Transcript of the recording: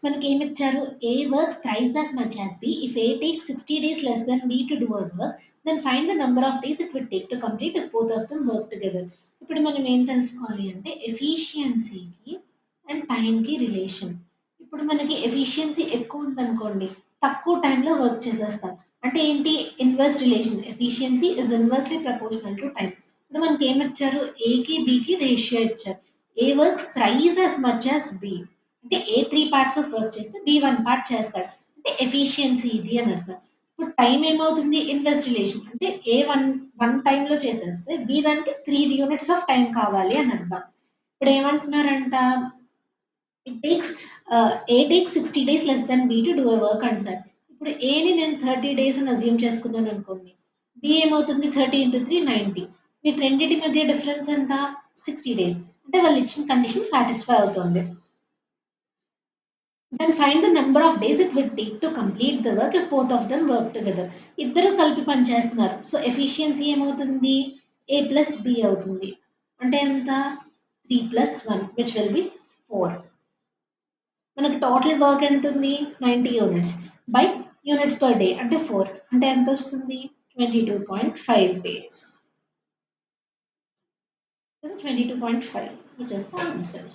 మనకేమిచ్చారు? A works thrice as much as B. If A takes 60 days less than B to do a work, then find the number of days it would take to complete if both of them work together. ఇప్పుడు మనం ఏం తెలుసుకోవాలి అంటే ఎఫిషియన్సీకి and టైంకి relation. ఇప్పుడు మనకి efficiency ఎక్కువ ఉందనుకోండి, తక్కువ టైంలో వర్క్ చేసేస్తాం. అంటే ఏంటి? Inverse relation. Efficiency is inversely proportional to time. ఇప్పుడు మనకి ఏమిచ్చారు? ఏకి బికి రేషియో ఇచ్చారు. A works thrice as much as B. అంటే ఏ 3 పార్ట్స్ ఆఫ్ వర్క్ చేస్తే బి 1 పార్ట్ చేస్తాడు. అంటే ఎఫిషియన్సీ ఇది అని అర్థం. ఇప్పుడు టైం ఏమవుతుంది? Inverse relation. అంటే ఏ 1 టైంలో చేసేస్తే బి దానికి 3 యూనిట్స్ ఆఫ్ టైం కావాలి అని అర్థం. ఇప్పుడు ఏమంటున్నారంట? It takes A takes 60 days less than B to do a work అంటారు. ఇప్పుడు ఏని నేను 30 డేస్ అని అజ్యూమ్ చేసుకున్నాను అనుకోండి. బి ఏమవుతుంది? 30 ఇంటూ 3 90. వీటి రెండింటి మధ్య డిఫరెన్స్ ఎంత? 60 డేస్. అంటే వాళ్ళు ఇచ్చిన కండిషన్ సాటిస్ఫై అవుతుంది. Then find the number of days it would take to complete the work if both of them work together. ఇద్దరు కలిపి పని చేస్తున్నారు. సో ఎఫిషియన్సీ ఏమవుతుంది? ఏ ప్లస్ బి అవుతుంది. అంటే ఎంత? 3 ప్లస్ 1 విచ్ విల్ బి 4. మనకి టోటల్ వర్క్ ఎంత ఉంది? 90 units by units per day అంటే 4. అంటే ఎంత వస్తుంది? 22.5 days. 22.5 which is the answer.